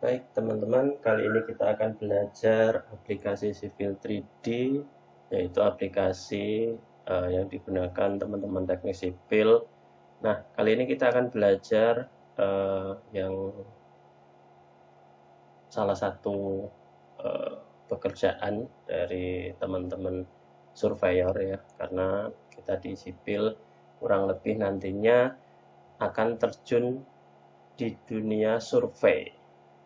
Baik teman-teman, kali ini kita akan belajar aplikasi Civil 3D, yaitu aplikasi yang digunakan teman-teman teknik sipil. Nah, kali ini kita akan belajar yang salah satu pekerjaan dari teman-teman surveyor ya, karena kita di sipil kurang lebih nantinya akan terjun di dunia survei.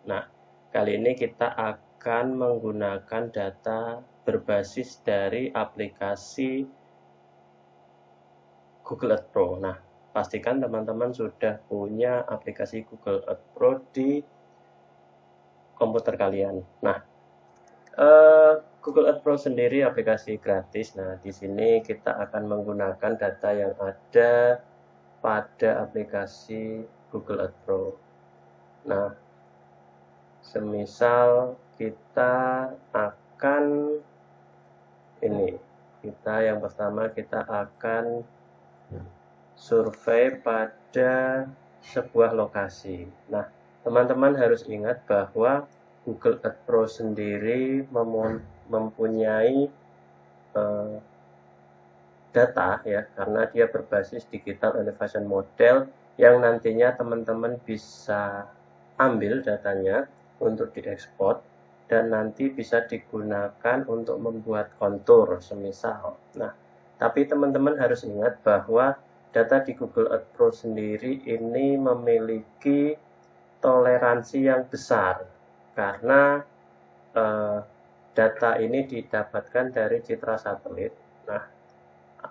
Nah, kali ini kita akan menggunakan data berbasis dari aplikasi Google Earth Pro. Nah, pastikan teman-teman sudah punya aplikasi Google Earth Pro di komputer kalian. Nah, Google Earth Pro sendiri aplikasi gratis. Nah, di sini kita akan menggunakan data yang ada pada aplikasi Google Earth Pro. Nah, semisal kita akan yang pertama kita akan survei pada sebuah lokasi. Nah, teman-teman harus ingat bahwa Google Earth Pro sendiri mempunyai data ya, karena dia berbasis digital elevation model yang nantinya teman-teman bisa ambil datanya untuk diekspor dan nanti bisa digunakan untuk membuat kontur semisal. Nah, tapi teman-teman harus ingat bahwa data di Google Earth Pro sendiri ini memiliki toleransi yang besar karena data ini didapatkan dari citra satelit. Nah,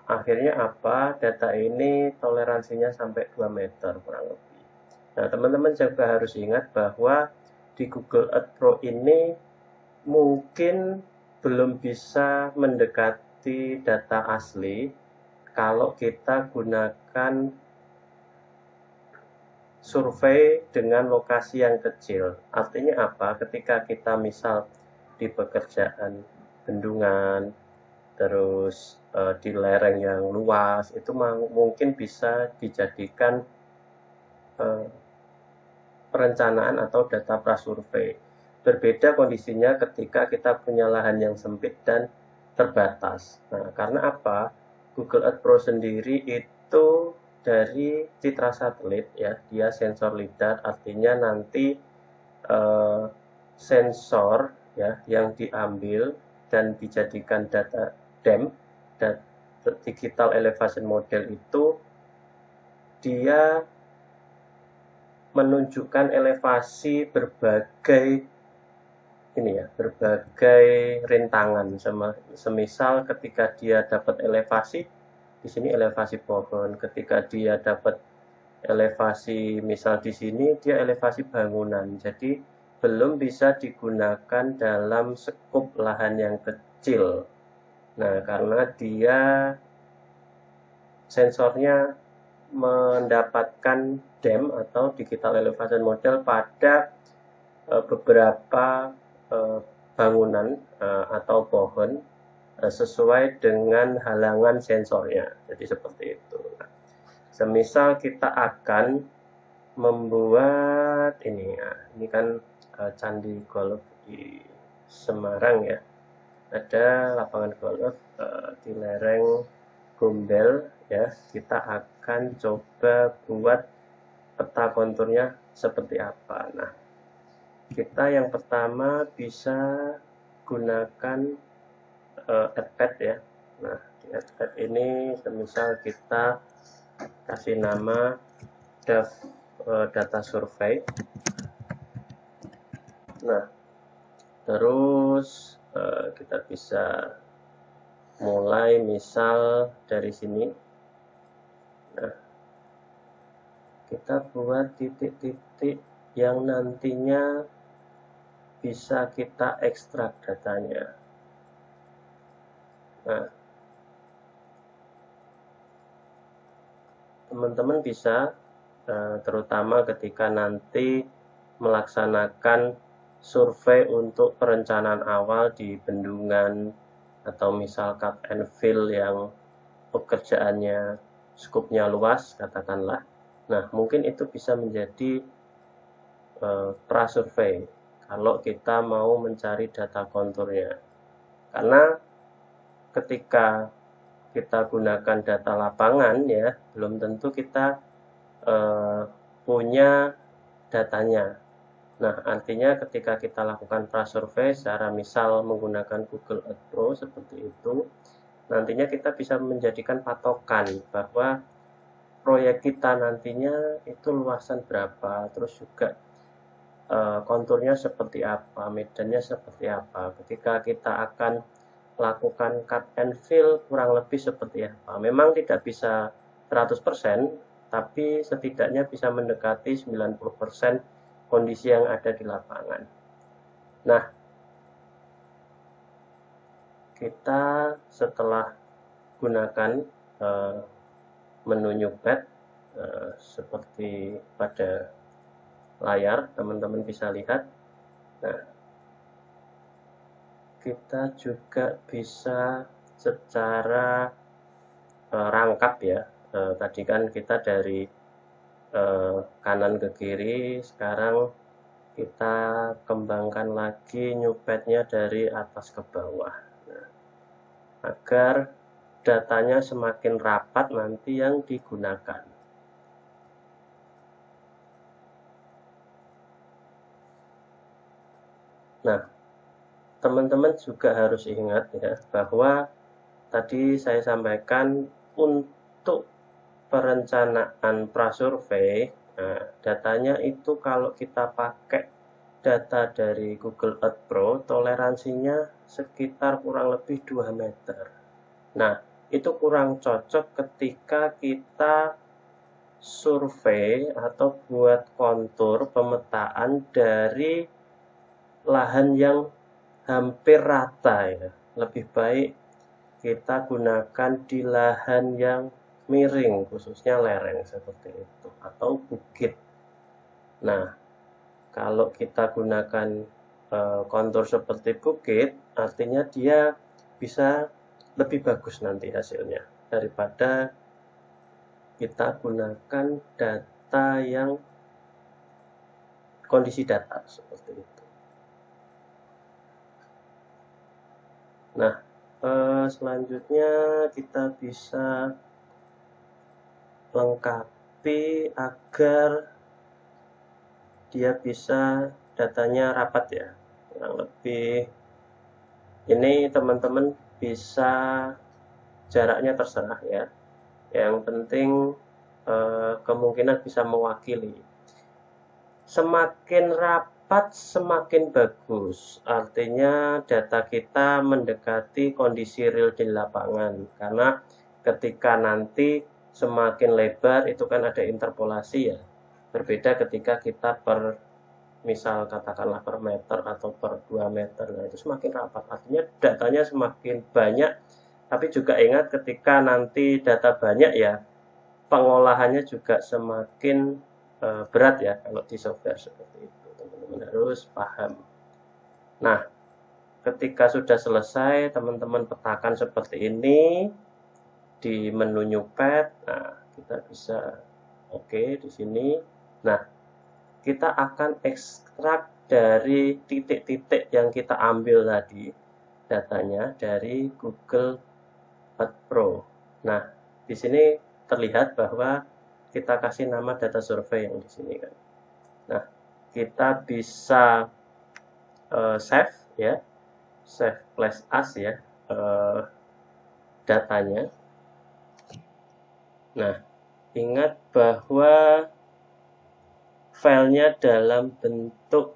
akhirnya apa? Data ini toleransinya sampai 2 meter kurang lebih. Nah, teman-teman juga harus ingat bahwa di Google Earth Pro ini mungkin belum bisa mendekati data asli kalau kita gunakan survei dengan lokasi yang kecil. Artinya apa? Ketika kita misal di pekerjaan bendungan, terus di lereng yang luas, itu mungkin bisa dijadikan perencanaan atau data prasurvei. Berbeda kondisinya ketika kita punya lahan yang sempit dan terbatas. Nah, karena apa? Google Earth Pro sendiri itu dari citra satelit ya, dia sensor lidar, artinya nanti sensor ya yang diambil dan dijadikan data DEM, digital elevation model itu dia menunjukkan elevasi berbagai rintangan. Semisal ketika dia dapat elevasi, di sini elevasi pohon. Ketika dia dapat elevasi, misal di sini dia elevasi bangunan. Jadi belum bisa digunakan dalam skup lahan yang kecil. Nah, karena dia sensornya mendapatkan DEM atau digital elevation model pada beberapa bangunan atau pohon sesuai dengan halangan sensornya. Jadi seperti itu. Nah, semisal kita akan membuat ini kan candi golf di Semarang ya. Ada lapangan golf di lereng Gombel ya. Kita akan coba buat peta konturnya seperti apa. Nah, kita yang pertama bisa gunakan Adpad ya. Nah, di Adpad ini semisal kita kasih nama data survei. Nah, terus kita bisa mulai misal dari sini. Nah, kita buat titik-titik yang nantinya bisa kita ekstrak datanya. Nah, teman-teman bisa terutama ketika nanti melaksanakan survei untuk perencanaan awal di bendungan atau misal cut and fill yang pekerjaannya skupnya luas katakanlah. Nah, mungkin itu bisa menjadi prasurvei. kalau kita mau mencari data konturnya. Karena ketika kita gunakan data lapangan ya, belum tentu kita punya datanya. Nah, artinya ketika kita lakukan prasurvei secara misal menggunakan Google Earth Pro seperti itu, nantinya kita bisa menjadikan patokan bahwa proyek kita nantinya itu luasan berapa, terus juga konturnya seperti apa, medannya seperti apa. Ketika kita akan lakukan cut and fill kurang lebih seperti apa. Memang tidak bisa 100%, tapi setidaknya bisa mendekati 90% kondisi yang ada di lapangan. Nah, kita setelah gunakan menu new pad seperti pada layar, teman-teman bisa lihat. Nah, kita juga bisa secara rangkap ya. Tadi kan kita dari kanan ke kiri, sekarang kita kembangkan lagi new pad-nya dari atas ke bawah. Nah, agar datanya semakin rapat nanti yang digunakan. Nah, teman-teman juga harus ingat ya bahwa tadi saya sampaikan untuk perencanaan prasurvei, nah, datanya itu kalau kita pakai data dari Google Earth Pro, toleransinya sekitar kurang lebih 2 meter. Nah, itu kurang cocok ketika kita survei atau buat kontur pemetaan dari lahan yang hampir rata ya. Lebih baik kita gunakan di lahan yang miring, khususnya lereng seperti itu, atau bukit. Nah, kalau kita gunakan kontur seperti bukit, artinya dia bisa lebih bagus nanti hasilnya daripada kita gunakan data yang kondisi datar seperti itu. Nah, selanjutnya kita bisa lengkapi agar dia bisa datanya rapat ya. Kurang lebih ini teman-teman bisa jaraknya terserah ya. Yang penting kemungkinan bisa mewakili. Semakin rapat semakin bagus. Artinya data kita mendekati kondisi real di lapangan. Karena ketika nanti semakin lebar itu kan ada interpolasi ya. Berbeda ketika kita per misal katakanlah per meter atau per 2 meter. Nah, itu semakin rapat. Artinya datanya semakin banyak. Tapi juga ingat ketika nanti data banyak ya, pengolahannya juga semakin berat ya kalau di software seperti itu. Teman-teman harus paham. Nah, ketika sudah selesai, teman-teman petakan seperti ini di menu new pad. Nah, kita bisa oke di sini. Nah, kita akan ekstrak dari titik-titik yang kita ambil tadi datanya dari Google Earth Pro. Nah, di sini terlihat bahwa kita kasih nama data survei yang di sini kan. Nah, kita bisa save ya, save flash as ya datanya. Nah, ingat bahwa filenya dalam bentuk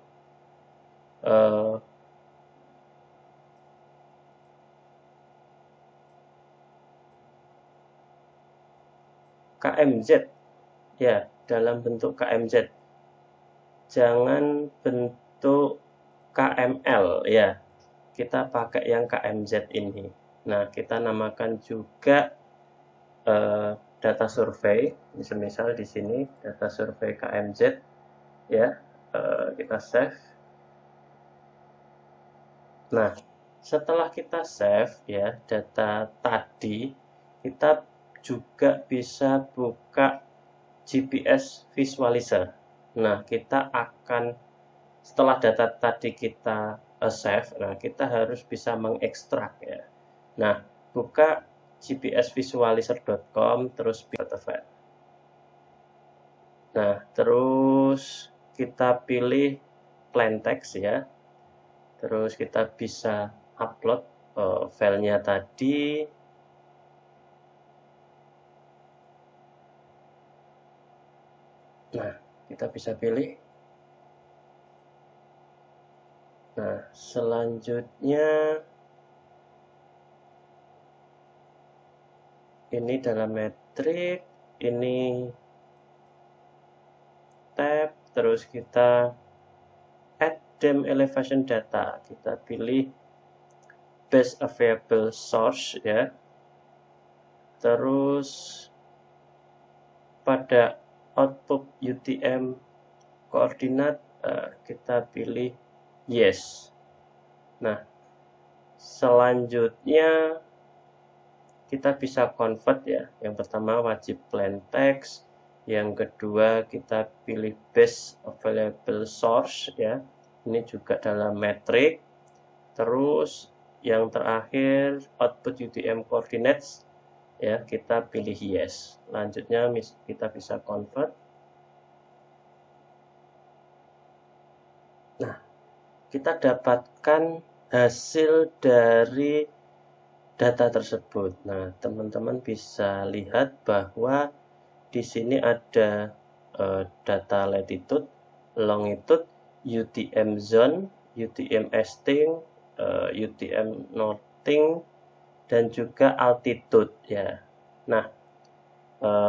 KMZ ya, dalam bentuk KMZ, jangan bentuk KML ya, kita pakai yang KMZ ini. Nah, kita namakan juga data survei, misal di sini data survei KMZ ya, kita save. Nah, setelah kita save ya data tadi, kita juga bisa buka GPS visualizer. Nah, kita akan setelah data tadi kita save, nah kita harus bisa mengekstrak ya. Nah, buka gpsvisualizer.com terus data file. Nah, terus kita pilih plain text ya. Terus kita bisa upload filenya tadi. Nah, kita bisa pilih. Nah, selanjutnya ini dalam metrik, ini tab, terus kita add DEM elevation data. Kita pilih best available source ya. Terus pada output UTM koordinat kita pilih yes. Nah, selanjutnya kita bisa convert ya. Yang pertama wajib plain text, yang kedua kita pilih best available source ya. Ini juga dalam metrik. Terus yang terakhir output UTM coordinates ya, kita pilih yes. Selanjutnya kita bisa convert. Nah, kita dapatkan hasil dari data tersebut. Nah, teman-teman bisa lihat bahwa di sini ada data latitude, longitude, UTM zone, UTM easting, UTM northing, dan juga altitude ya. Nah,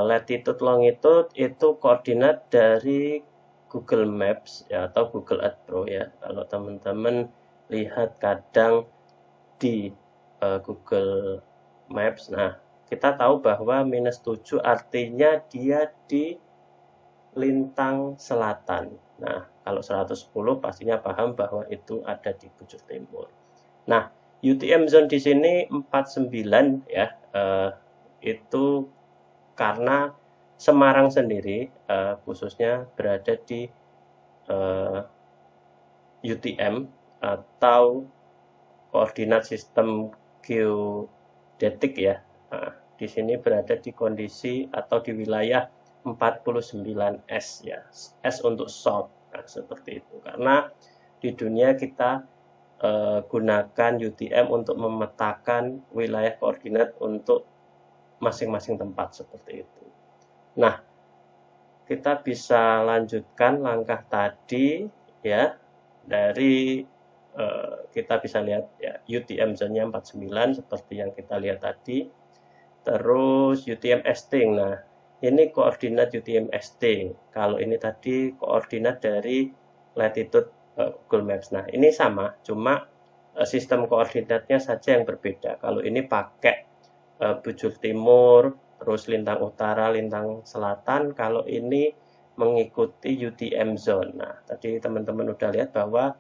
latitude, longitude itu koordinat dari Google Maps ya, atau Google Earth Pro ya. Kalau teman-teman lihat kadang di Google Maps, nah kita tahu bahwa -7 artinya dia di lintang selatan. Nah, kalau 110 pastinya paham bahwa itu ada di bujur timur. Nah, UTM zone di sini 49 ya, itu karena Semarang sendiri khususnya berada di UTM atau koordinat sistem geodetik ya. Nah, di sini berada di kondisi atau di wilayah 49S ya. S untuk south. Nah, seperti itu. Karena di dunia kita gunakan UTM untuk memetakan wilayah koordinat untuk masing-masing tempat seperti itu. Nah, kita bisa lanjutkan langkah tadi ya, dari kita bisa lihat ya, UTM zone-nya 49 seperti yang kita lihat tadi. Terus UTM easting. Nah, ini koordinat UTM easting. Kalau ini tadi koordinat dari latitude Google Maps. Nah, ini sama, cuma sistem koordinatnya saja yang berbeda. Kalau ini pakai bujur timur, terus lintang utara, lintang selatan. Kalau ini mengikuti UTM zone. Nah, tadi teman-teman udah lihat bahwa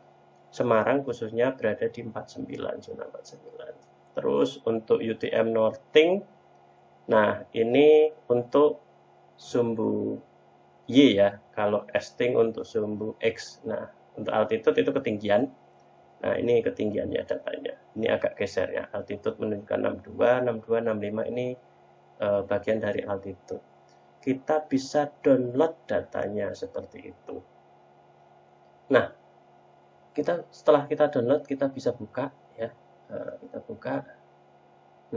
Semarang khususnya berada di 49, zona 49. Terus untuk UTM northing, nah ini untuk sumbu Y ya, kalau easting untuk sumbu X. Nah, untuk altitude itu ketinggian. Nah, ini ketinggiannya datanya. Ini agak geser ya, altitude menunjukkan 62, 62, 65 ini bagian dari altitude. Kita bisa download datanya seperti itu. Nah, setelah kita download, kita bisa buka ya. Kita buka.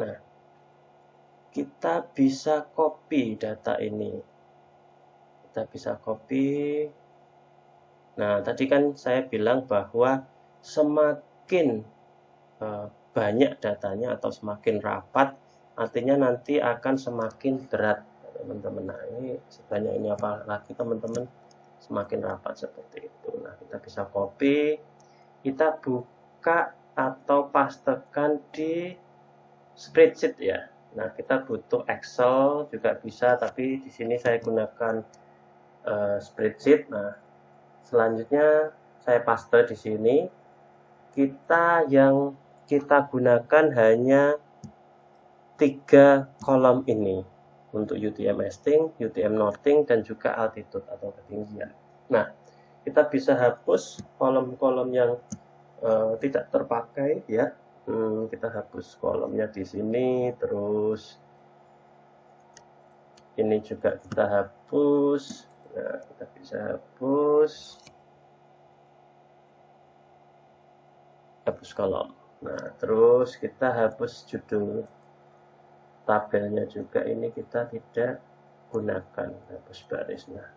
Nah, kita bisa copy data ini. Kita bisa copy. Nah, tadi kan saya bilang bahwa semakin banyak datanya atau semakin rapat, artinya nanti akan semakin berat, teman-teman. Nah, ini sebanyak ini apalagi teman-teman semakin rapat seperti itu. Nah, kita bisa copy, kita buka atau pastekan di spreadsheet ya. Nah, kita butuh Excel juga bisa, tapi di sini saya gunakan spreadsheet. Nah, selanjutnya saya paste di sini. Yang kita gunakan hanya 3 kolom ini untuk UTM easting, UTM northing, dan juga altitude atau ketinggian. Nah, kita bisa hapus kolom-kolom yang tidak terpakai ya. Kita hapus kolomnya di sini, terus ini juga kita hapus. Nah, kita bisa hapus kolom. Nah, terus kita hapus judul tabelnya juga, ini kita tidak gunakan, hapus baris. Nah,